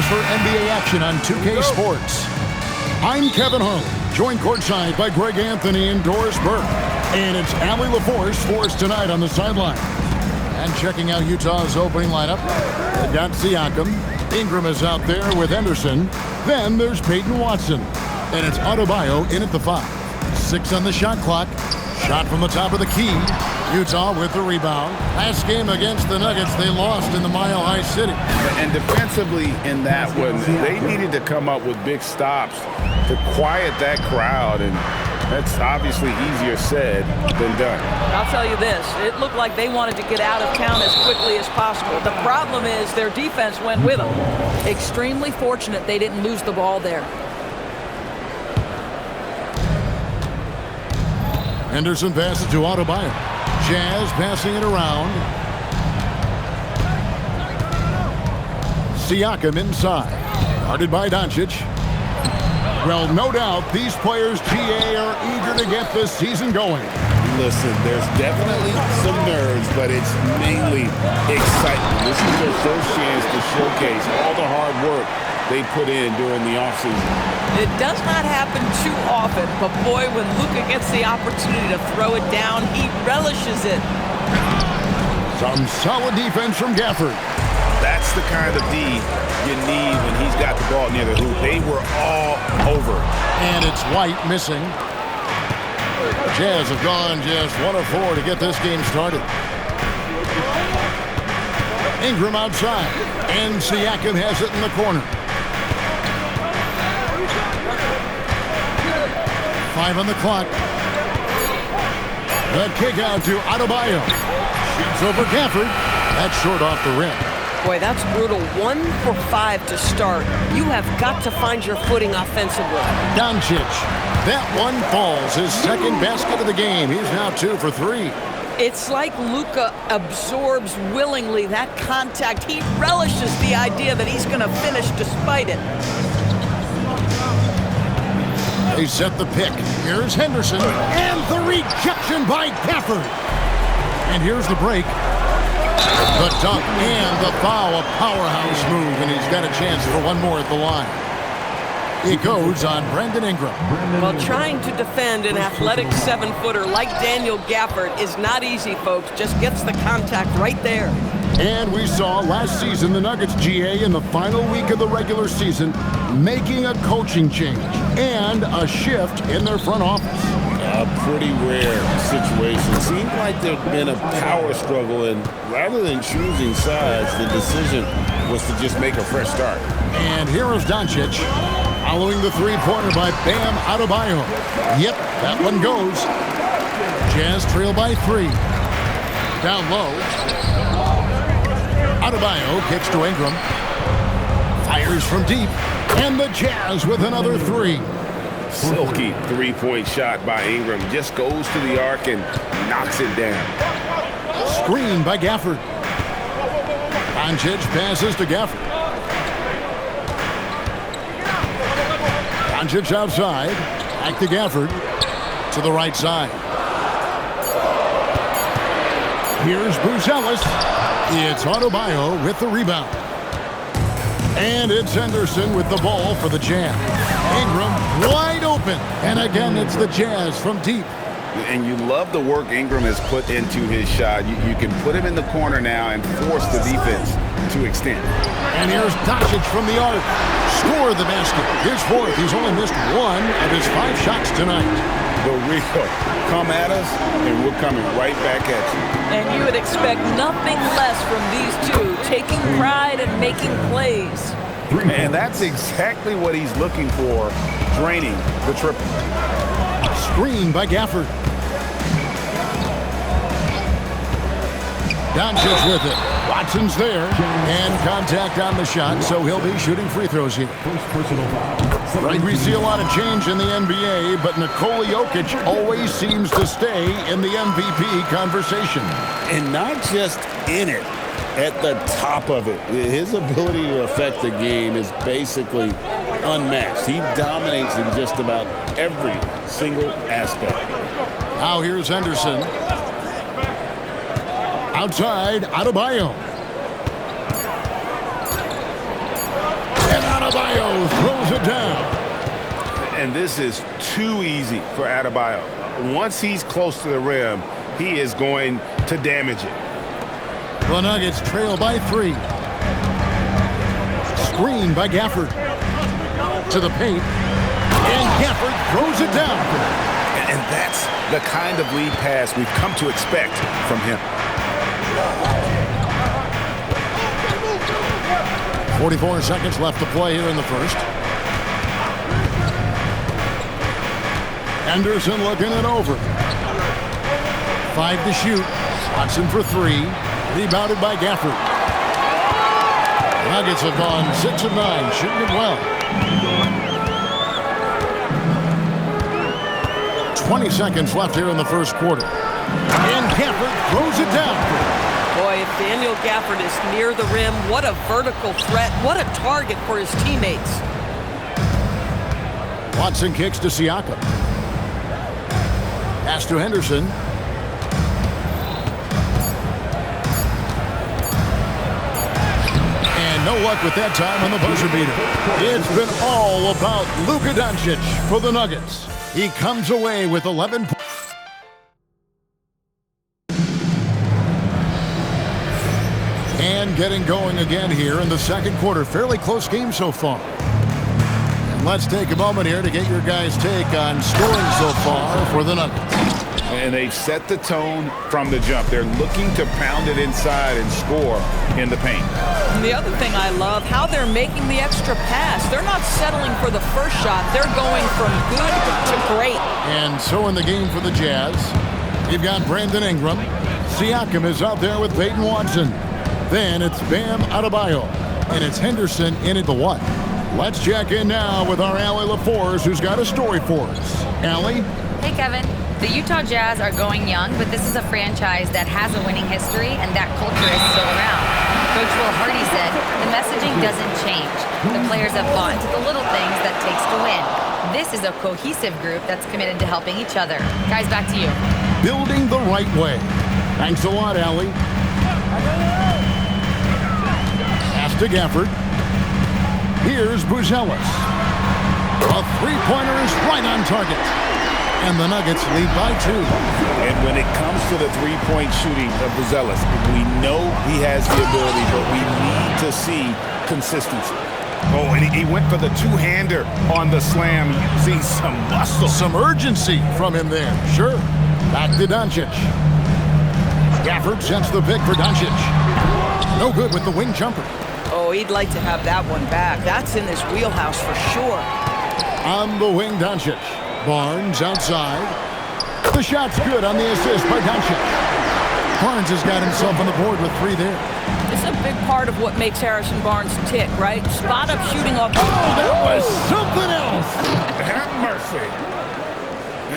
pause for NBA action on 2K Sports. I'm Kevin Harlan, joined courtside by Greg Anthony and Doris Burke. And it's Allie LaForce for us tonight on the sideline. And checking out Utah's opening lineup, they've got Siakam. Ingram is out there with Henderson. Then there's Peyton Watson. And it's Adebayo in at the 5. 6 on the shot clock. Shot from the top of the key. Utah with the rebound. Last game against the Nuggets, they lost in the Mile High City. And defensively in that one, they needed to come up with big stops to quiet that crowd, and that's obviously easier said than done. I'll tell you this, it looked like they wanted to get out of town as quickly as possible. The problem is their defense went with them. Extremely fortunate they didn't lose the ball there. Henderson passes to Adebayo. Jazz passing it around. Siakam inside. Guarded by Doncic. Well, no doubt these players, GA, are eager to get this season going. Listen, there's definitely some nerves, but it's mainly excitement. This is their first chance to showcase all the hard work they put in during the offseason. It does not happen too often, but boy, when Luka gets the opportunity to throw it down, he relishes it. Some solid defense from Gafford. That's the kind of D you need when he's got the ball near the hoop. They were all over. And it's White missing. Jazz have gone just 1 of 4 to get this game started. Ingram outside. And Siakam has it in the corner. 5 on the clock. The kick out to Adebayo. Shoots over Gafford. That's short off the rim. Boy, that's brutal. 1 for 5 to start. You have got to find your footing offensively. Doncic. That one falls. His second basket of the game. He's now 2 for 3. It's like Luka absorbs willingly that contact. He relishes the idea that he's going to finish despite it. They set the pick. Here's Henderson. And the rejection by Gafford. And here's the break. The dunk and the foul. A powerhouse move. And he's got a chance for one more at the line. It goes on Brandon Ingram. Well, trying to defend an athletic 7-footer like Daniel Gafford is not easy, folks. Just gets the contact right there. And we saw last season the Nuggets, GA, in the final week of the regular season, making a coaching change and a shift in their front office. A pretty rare situation. Seemed like there'd been a power struggle, and rather than choosing sides, the decision was to just make a fresh start. And here is Doncic, following the three-pointer by Bam Adebayo. Yep, that one goes. Jazz trail by 3. Down low. Adebayo kicks to Ingram. Fires from deep. And the Jazz with another 3. Silky three-point shot by Ingram. Just goes to the arc and knocks it down. Screen by Gafford. Doncic passes to Gafford. Doncic outside. Back to Gafford. To the right side. Here's Bruce Ellis. It's Adebayo with the rebound. And it's Henderson with the ball for the Jazz. Ingram wide open. And again, it's the Jazz from deep. And you love the work Ingram has put into his shot. You can put him in the corner now and force the defense to extend. And here's Doncic from the arc. Score the basket. His 4th. He's only missed 1 of his 5 shots tonight. The real come at us, and we're coming right back at you. And you would expect nothing less from these two, taking pride and making plays. And that's exactly what he's looking for, draining the triple. Screen by Gafford. Doncic with it. Watson's there. And contact on the shot, so he'll be shooting free throws here. Right, we see a lot of change in the NBA, but Nikola Jokic always seems to stay in the MVP conversation. And not just in it, at the top of it. His ability to affect the game is basically unmatched. He dominates in just about every single aspect. Now here's Henderson. Outside, Adebayo. And And this is too easy for Adebayo. Once he's close to the rim, he is going to damage it. The Nuggets trail by 3. Screen by Gafford. To the paint. And Gafford throws it down. And that's the kind of lead pass we've come to expect from him. 44 seconds left to play here in the first. Henderson looking it over. 5 to shoot. Watson for 3. Rebounded by Gafford. Nuggets have gone 6 of 9, shooting it well. 20 seconds left here in the first quarter. And Gafford throws it down. Boy, if Daniel Gafford is near the rim, what a vertical threat. What a target for his teammates. Watson kicks to Siakam. Pass to Henderson. And no luck with that time on the buzzer beater. It's been all about Luka Doncic for the Nuggets. He comes away with 11 points. And getting going again here in the second quarter. Fairly close game so far. And let's take a moment here to get your guys' take on scoring so far for the Nuggets. And they've set the tone from the jump. They're looking to pound it inside and score in the paint. And the other thing I love, how they're making the extra pass. They're not settling for the first shot. They're going from good to great. And so in the game for the Jazz, you've got Brandon Ingram. Siakam is out there with Peyton Watson. Then it's Bam Adebayo. And it's Henderson in at the 1. Let's check in now with our Allie LaForce, who's got a story for us. Allie? Hey, Kevin. The Utah Jazz are going young, but this is a franchise that has a winning history, and that culture is still around. Coach Will Hardy said, the messaging doesn't change. The players have bought into the little things that takes to win. This is a cohesive group that's committed to helping each other. Guys, back to you. Building the right way. Thanks a lot, Allie. Pass to Gafford. Here's Buzelis. A three-pointer is right on target. And the Nuggets lead by 2. And when it comes to the three-point shooting of Buzelis, we know he has the ability, but we need to see consistency. Oh, and he went for the two-hander on the slam. You see some muscle. Some urgency from him there. Sure. Back to Doncic. Gafford sends the pick for Doncic. No good with the wing jumper. Oh, he'd like to have that one back. That's in his wheelhouse for sure. On the wing, Doncic. Barnes outside. The shot's good on the assist by Doncic. Barnes has got himself on the board with 3 there. It's a big part of what makes Harrison Barnes tick, right? Spot up shooting off. Oh, that was something else. Have mercy.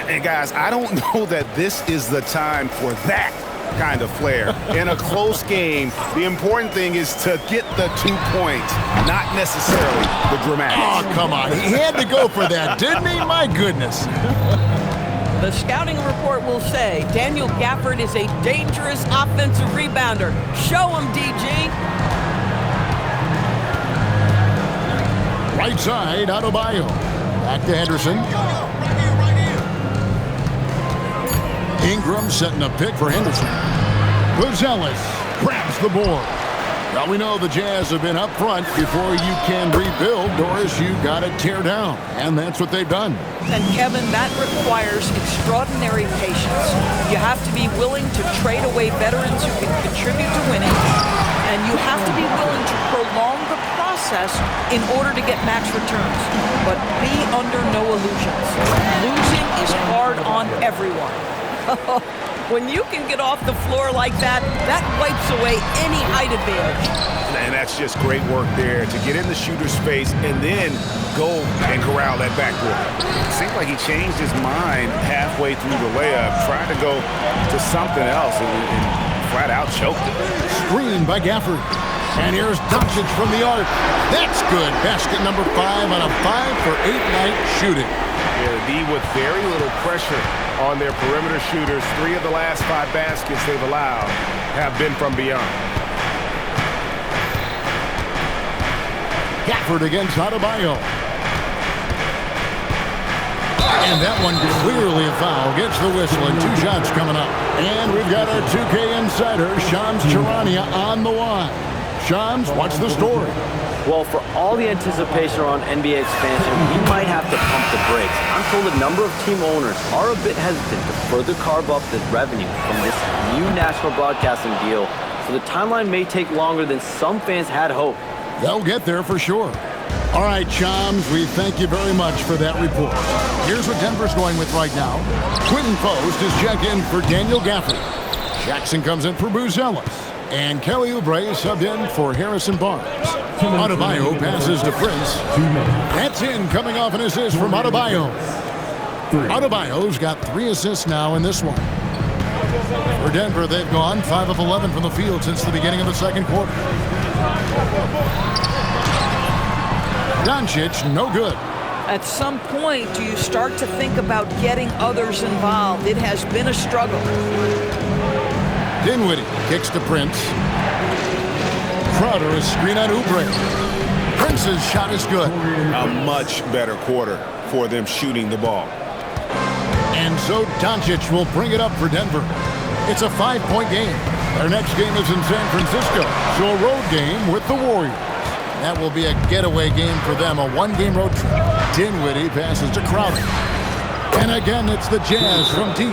And guys, I don't know that this is the time for that kind of flair. In a close game, the important thing is to get the 2 points, not necessarily the dramatics. Oh, come on. He had to go for that, didn't he? My goodness. The scouting report will say Daniel Gafford is a dangerous offensive rebounder. Show him, DG. Right side, Adebayo. Back to Henderson. Ingram setting a pick for Henderson. Buzelis grabs the board. Well, we know the Jazz have been up front. Before you can rebuild, Doris, you got to tear down. And that's what they've done. And Kevin, that requires extraordinary patience. You have to be willing to trade away veterans who can contribute to winning. And you have to be willing to prolong the process in order to get max returns. But be under no illusions. Losing is hard on everyone. When you can get off the floor like that, that wipes away any height advantage. And that's just great work there to get in the shooter's face and then go and corral that backboard. It seemed like he changed his mind halfway through the layup, tried to go to something else and flat out choked it. Screen by Gafford. And here's Doncic from the arc. That's good. Basket number 5 on a 5-for-8 night shooting. Yeah, the D with very little pressure on their perimeter shooters. 3 of the last 5 baskets they've allowed have been from beyond. Gafford against Adebayo. And that one clearly a foul. Gets the whistle and 2 shots coming up. And we've got our 2K insider, Shams Charania, on the line. Shams, what's the story? Well, for all the anticipation around NBA expansion, we might have to pump the brakes. I'm told a number of team owners are a bit hesitant to further carve up the revenue from this new national broadcasting deal, so the timeline may take longer than some fans had hoped. They'll get there for sure. All right, Shams, we thank you very much for that report. Here's what Denver's going with right now. Quinton Post is checked in for Daniel Gafford. Jackson comes in for Booz Ellis. And Kelly Oubre is subbed in for Harrison Barnes. Adebayo passes to Prince. That's in, coming off an assist from Adebayo. Adebayo's got 3 assists now in this one. For Denver, they've gone 5 of 11 from the field since the beginning of the second quarter. Doncic, no good. At some point, do you start to think about getting others involved? It has been a struggle. Dinwiddie kicks to Prince. Crowder is screen on Oubre. Prince's shot is good. A much better quarter for them shooting the ball. And so Doncic will bring it up for Denver. It's a 5-point game. Their next game is in San Francisco, so a road game with the Warriors. That will be a getaway game for them, a 1-game road trip. Dinwiddie passes to Crowder. And again, it's the Jazz from deep.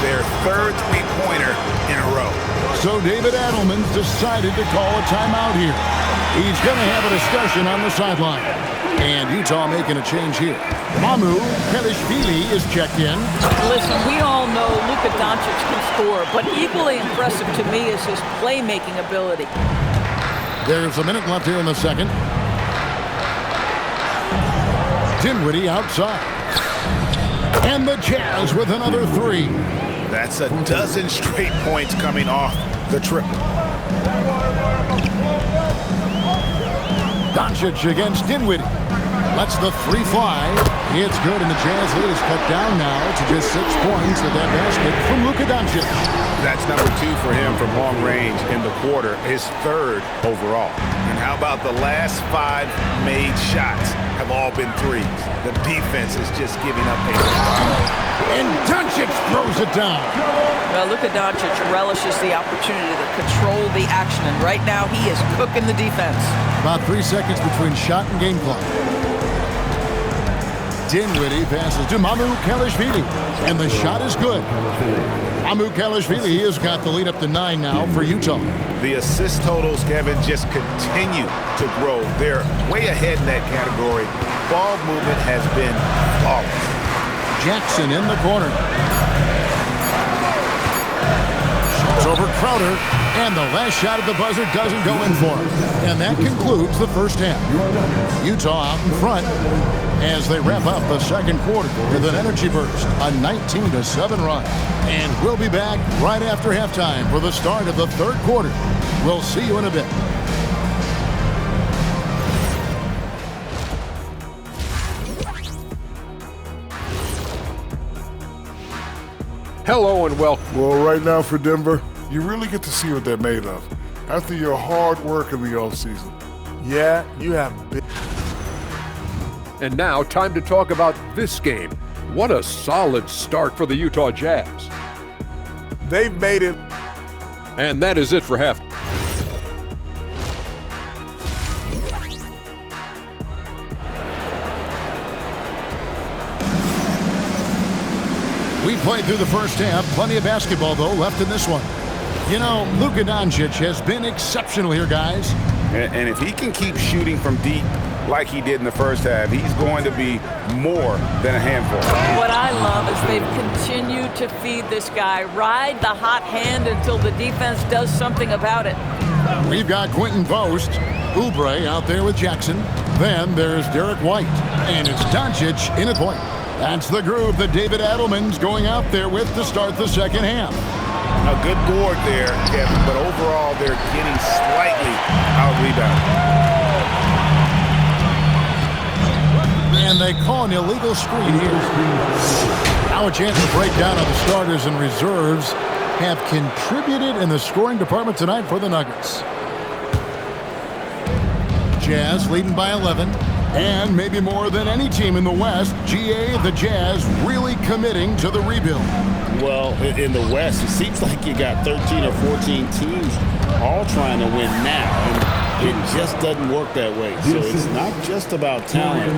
Their 3rd three-pointer in a row. So David Adelman's decided to call a timeout here. He's going to have a discussion on the sideline. And Utah making a change here. Mamu Kelishvili is checked in. Listen, we all know Luka Doncic can score, but equally impressive to me is his playmaking ability. There's a minute left here in the second. Dinwiddie outside. And the Jazz with another 3. That's a dozen straight points coming off the triple. Doncic against Dinwiddie. Lets the 3 fly. It's good, and the Jazz lead is cut down now to just 6 points at that basket from Luka Doncic. That's number 2 for him from long range in the quarter, his 3rd overall. And how about the last 5 made shots have all been threes? The defense is just giving up a And Doncic throws it down. Well, Luka Doncic relishes the opportunity to control the action, and right now he is cooking the defense. About 3 seconds between shot and game clock. Dinwiddie passes to Mamu Kelishvili, and the shot is good. Mamu Kelishvili has got the lead up to 9 now for Utah. The assist totals, Kevin, just continue to grow. They're way ahead in that category. Ball movement has been flawless. Jackson in the corner. Shoots over Crowder, and the last shot at the buzzer doesn't go in for him. And that concludes the first half. Utah out in front as they wrap up the second quarter with an energy burst, a 19-7 run. And we'll be back right after halftime for the start of the third quarter. We'll see you in a bit. Hello and welcome. Well, right now for Denver, you really get to see what they're made of. After your hard work in the offseason. Yeah, you have big. And now, time to talk about this game. What a solid start for the Utah Jazz. They've made it. And that is it for half. We played through the first half. Plenty of basketball, though, left in this one. You know, Luka Doncic has been exceptional here, guys. And if he can keep shooting from deep like he did in the first half, he's going to be more than a handful. What I love is they've continued to feed this guy, ride the hot hand until the defense does something about it. We've got Quinton Post, Oubre out there with Jackson. Then there's Derek White, and it's Doncic in at point. That's the groove that David Adelman's going out there with to start the second half. A good board there, Kevin, but overall they're getting slightly out-rebounded. And they call an illegal screen here. Now a chance to break down how the starters and reserves have contributed in the scoring department tonight for the Nuggets. Jazz leading by 11. And maybe more than any team in the West, GA, the Jazz really committing to the rebuild. Well, in the West, it seems like you got 13 or 14 teams all trying to win now. And it just doesn't work that way. So it's not just about talent.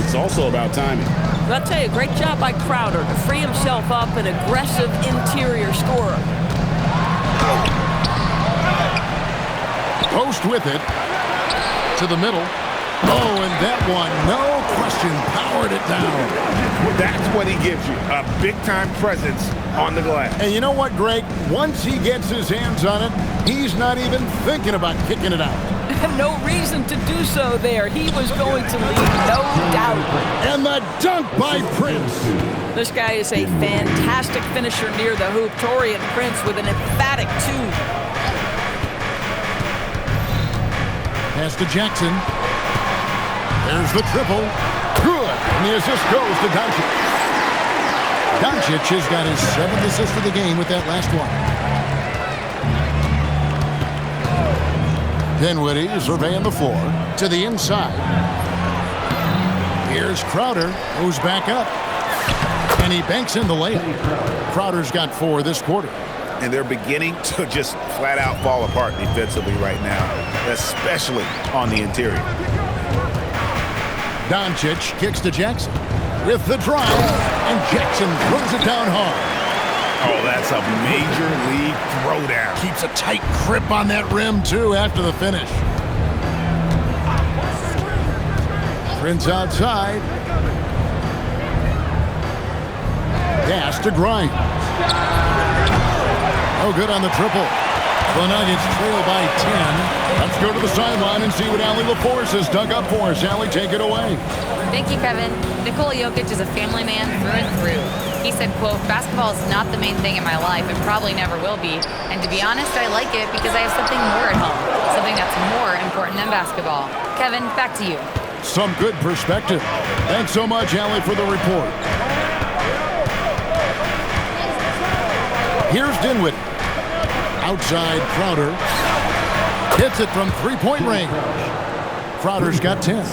It's also about timing. I'll tell you, great job by Crowder to free himself up, an aggressive interior scorer. Post with it to the middle. Oh, and that one, no question, powered it down. That's what he gives you, a big-time presence on the glass. And you know what, Greg? Once he gets his hands on it, he's not even thinking about kicking it out. No reason to do so there. He was going to lead, no doubt. And the dunk by Prince. This guy is a fantastic finisher near the hoop. Taurean Prince with an emphatic 2. Pass to Jackson. There's the triple. Good. And the assist goes to Doncic. Doncic has got his 7th assist of the game with that last one. Dinwiddie surveying the floor to the inside. Here's Crowder, who's back up. And he banks in the layup. Crowder's got 4 this quarter. And they're beginning to just flat out fall apart defensively right now, especially on the interior. Doncic kicks to Jackson with the drive, and Jackson throws it down hard. Oh, that's a major league throwdown. Keeps a tight grip on that rim, too, after the finish. Prince outside. Pass to Grimes. Oh, good on the triple. The Nuggets trail by 10. Let's go to the sideline and see what Allie LaForce has dug up for us. Allie, take it away. Thank you, Kevin. Nikola Jokic is a family man through and through. He said, quote, "Basketball is not the main thing in my life and probably never will be. And to be honest, I like it because I have something more at home, something that's more important than basketball." Kevin, back to you. Some good perspective. Thanks so much, Allie, for the report. Here's Dinwiddie. Outside Crowder. Hits it from three-point range. Crowder's got 10.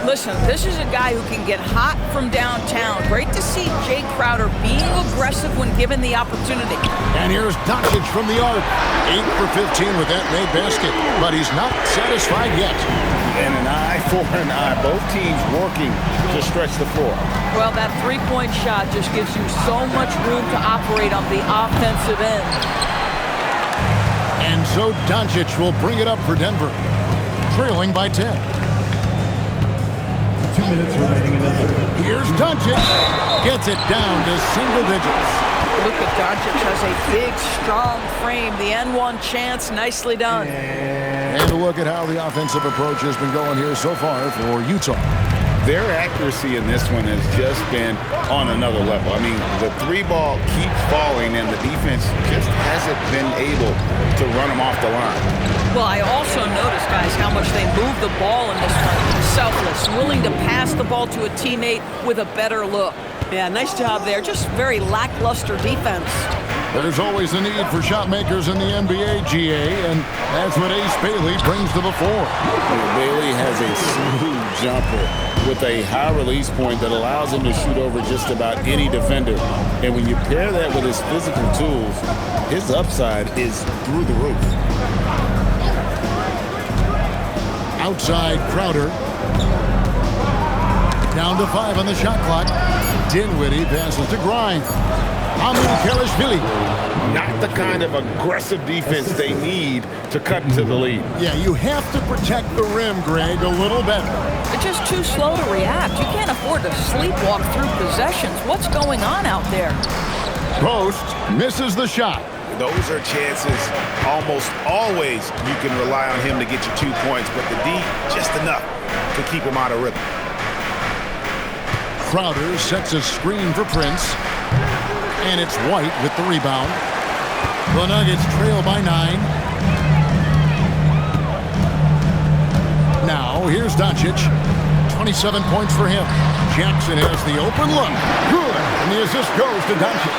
Listen, this is a guy who can get hot from downtown. Great to see Jay Crowder being aggressive when given the opportunity. And here's Doncic from the arc. 8 for 15 with that made basket. But he's not satisfied yet. And an eye for an eye. Both teams working to stretch the floor. Well, that three-point shot just gives you so much room to operate on the offensive end. And so Doncic will bring it up for Denver, trailing by 10. 2 minutes remaining in the third. Here's Doncic. Gets it down to single digits. Luka Doncic has a big, strong frame. The N1 chance, nicely done. And a look at how the offensive approach has been going here so far for Utah. Their accuracy in this one has just been on another level. I mean, the three ball keeps falling, and the defense just hasn't been able to run them off the line. Well, I also noticed, guys, how much they move the ball in this one. Selfless, willing to pass the ball to a teammate with a better look. Yeah, nice job there. Just very lackluster defense. There's always a need for shot makers in the NBA, GA, and that's what Ace Bailey brings to the fore. Bailey has a smooth jumper with a high release point that allows him to shoot over just about any defender. And when you pair that with his physical tools, his upside is through the roof. Outside Crowder. Down to 5 on the shot clock. Dinwiddie passes to Grimes. Amu-Kelishvili. Not the kind of aggressive defense they need to cut into the lead. Yeah, you have to protect the rim, Greg, a little better. They're just too slow to react. You can't afford to sleepwalk through possessions. What's going on out there? Post misses the shot. Those are chances almost always you can rely on him to get you 2 points, but the D, just enough to keep him out of rhythm. Crowder sets a screen for Prince. And it's White with the rebound. The Nuggets trail by 9. Now, here's Doncic. 27 points for him. Jackson has the open look. Good. And the assist goes to Doncic.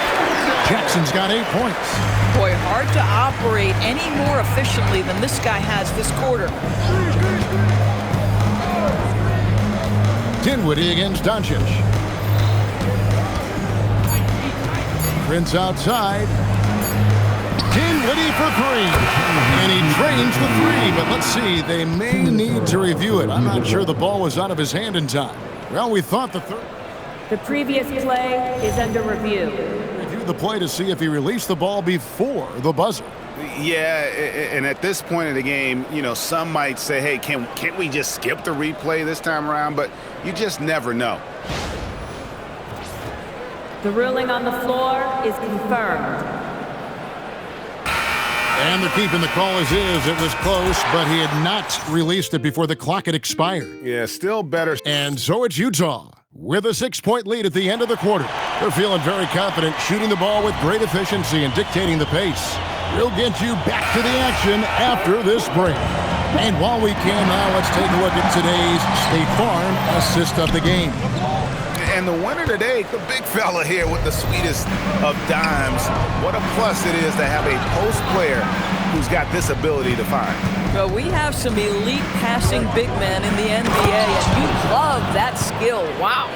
Jackson's got 8 points. Boy, hard to operate any more efficiently than this guy has this quarter. Dinwiddie against Doncic. Prince outside. Dinwiddie for three. And he drains the three, but let's see. They may need to review it. I'm not sure the ball was out of his hand in time. Well, we thought the third. The previous play is under review. Review the play to see if he released the ball before the buzzer. Yeah, and at this point in the game, you know, some might say, hey, can't we just skip the replay this time around? But you just never know. The ruling on the floor is confirmed. And they're keeping the call as is. It was close, but he had not released it before the clock had expired. Yeah, still better. And so it's Utah with a 6-point lead at the end of the quarter. They're feeling very confident, shooting the ball with great efficiency and dictating the pace. We'll get you back to the action after this break. And while we can now, let's take a look at today's State Farm assist of the game. And the winner today, the big fella here with the sweetest of dimes. What a plus it is to have a post player who's got this ability to find. Well, we have some elite passing big men in the NBA, and you love that skill. Wow.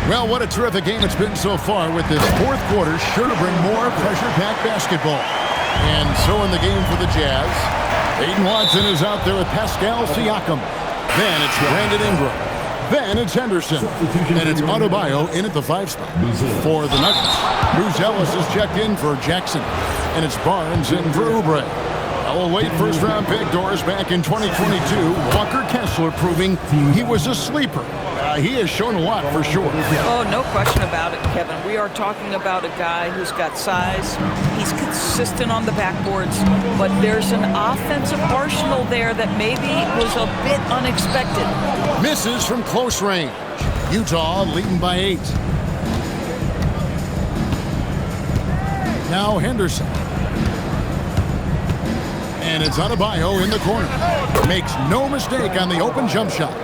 Well, what a terrific game it's been so far, with this fourth quarter sure to bring more pressure-packed basketball. And so in the game for the Jazz, Aiden Watson is out there with Pascal Siakam. Then it's Brandon Ingram. Then it's Henderson. And it's Adebayo in at the 5 spot. For the Nuggets, Bruce Ellis is checked in for Jackson. And it's Barnes in for Oubre. A late first-round pick, Doris, back in 2022. Walker Kessler proving he was a sleeper. He has shown a lot for sure. Oh, no question about it, Kevin. We are talking about a guy who's got size. He's consistent on the backboards, but there's an offensive arsenal there that maybe was a bit unexpected. Misses from close range. Utah leading by 8. Now Henderson. And it's Adebayo in the corner. Makes no mistake on the open jump shot.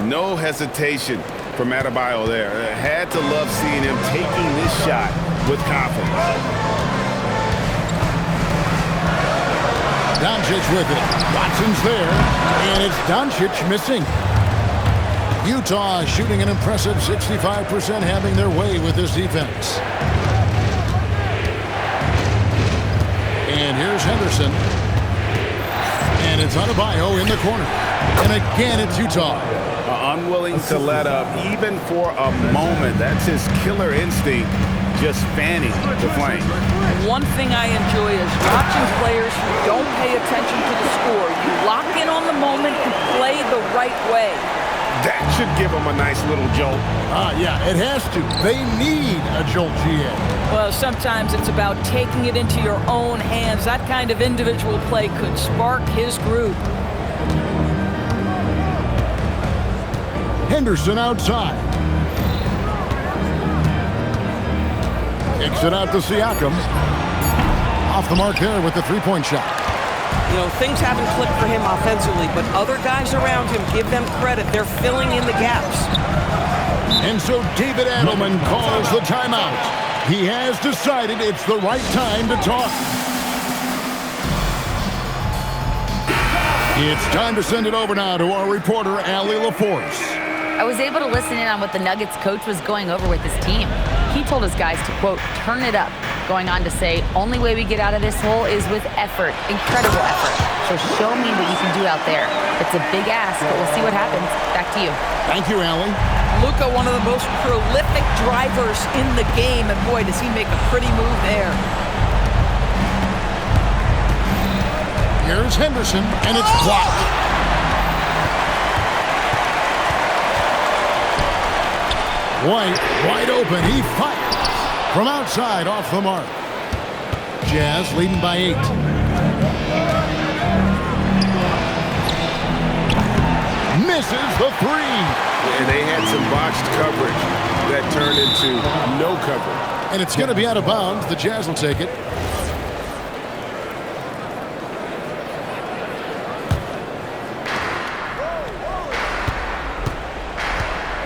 No hesitation from Adebayo there. Had to love seeing him taking this shot with confidence. Doncic with it. Watson's there. And it's Doncic missing. Utah shooting an impressive 65%, having their way with this defense. And here's Henderson. And it's Adebayo in the corner. And again, it's Utah. Unwilling to let up even for a moment. That's his killer instinct, just fanning the flame. One thing I enjoy is watching players who don't pay attention to the score. You lock in on the moment and play the right way. That should give them a nice little jolt. Yeah, it has to. They need a jolt, GA. Well, sometimes it's about taking it into your own hands. That kind of individual play could spark his group. Henderson outside. Kicks it out to Siakam. Off the mark there with the three-point shot. You know, things haven't clicked for him offensively, but other guys around him, give them credit. They're filling in the gaps. And so David Adelman calls the timeout. He has decided it's the right time to talk. It's time to send it over now to our reporter, Allie LaForce. I was able to listen in on what the Nuggets coach was going over with his team. He told his guys to, quote, turn it up, going on to say, only way we get out of this hole is with effort, incredible effort. So show me what you can do out there. It's a big ask, but we'll see what happens. Back to you. Thank you, Allie. Luka, one of the most prolific drivers in the game, and boy, does he make a pretty move there. Here's Henderson, and it's blocked. White, wide open, he fires from outside off the mark. Jazz leading by 8. Misses the 3. And they had some botched coverage that turned into no coverage. And it's going to be out of bounds. The Jazz will take it.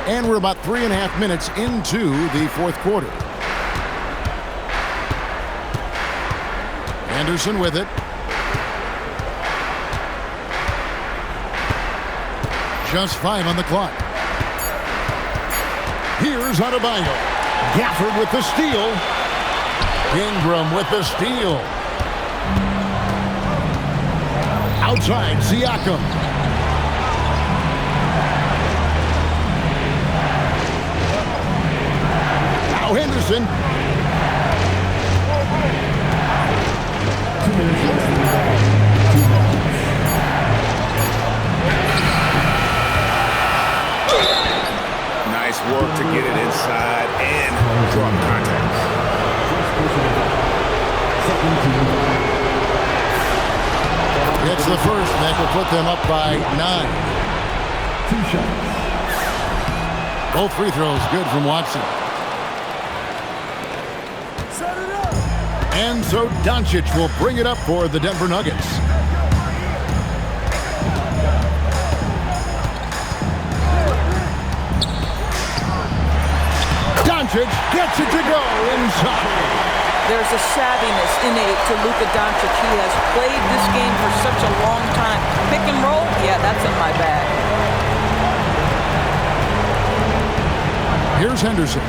And we're about 3.5 minutes into the fourth quarter. Anderson with it. Just 5 on the clock. Here's Adebayo. Gafford with the steal. Ingram with the steal. Outside, Siakam. Now Henderson. Nice work to get it inside and draw contact. It's the first that will put them up by 9. 2 shots. Both free throws good from Watson. And so Doncic will bring it up for the Denver Nuggets. Doncic gets it to go inside. There's a savviness innate to Luka Doncic. He has played this game for such a long time. Pick and roll? Yeah, that's in my bag. Here's Henderson.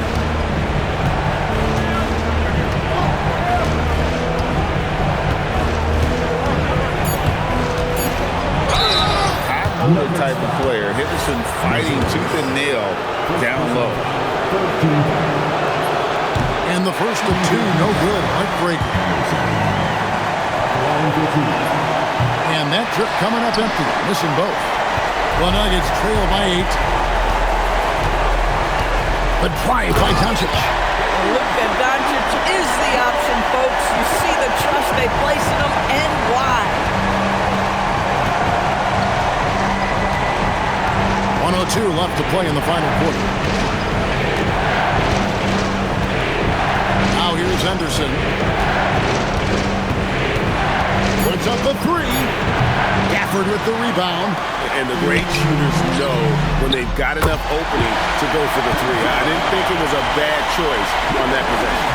High-motor type of player. Henderson fighting tooth and nail down low. And the first of 2, no good. Heartbreaker. And that trip coming up empty. Missing both. The Nuggets trail by 8. The drive by Doncic. Luka Doncic is the option, folks. You see the trust they place in him and why. 1:02 left to play in the final quarter. Now here's Henderson. Puts up the 3. Gafford with the rebound. And the great shooters know when they've got enough opening to go for the 3. I didn't think it was a bad choice on that possession.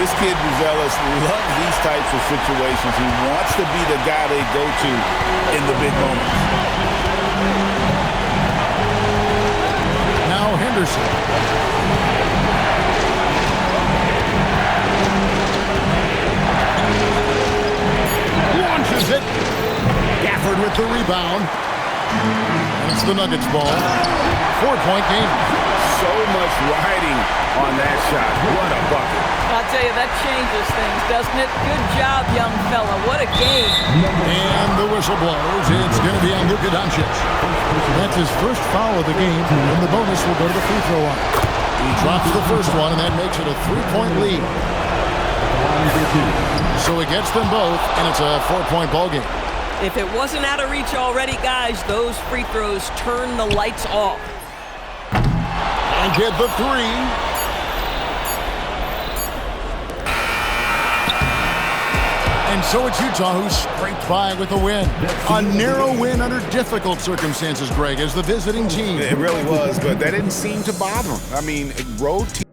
This kid, Buzelis, loves these types of situations. He wants to be the guy they go to in the big moments. Now Henderson. Launches it. Gafford with the rebound. And it's the Nuggets ball. 4-point game. So much riding on that shot. What a bucket. I'll tell you, that changes things, doesn't it? Good job, young fella. What a game. And the whistle blows. It's going to be on Luka Doncic. That's his first foul of the game, and the bonus will go to the free throw line. He drops the first one, and that makes it a 3-point lead. So he gets them both, and it's a 4-point ball game. If it wasn't out of reach already, guys, those free throws turn the lights off. And get the 3. And so it's Utah who scraped by with a win. A narrow win under difficult circumstances, Greg, as the visiting team. It really was, but that didn't seem to bother them. I mean, road team.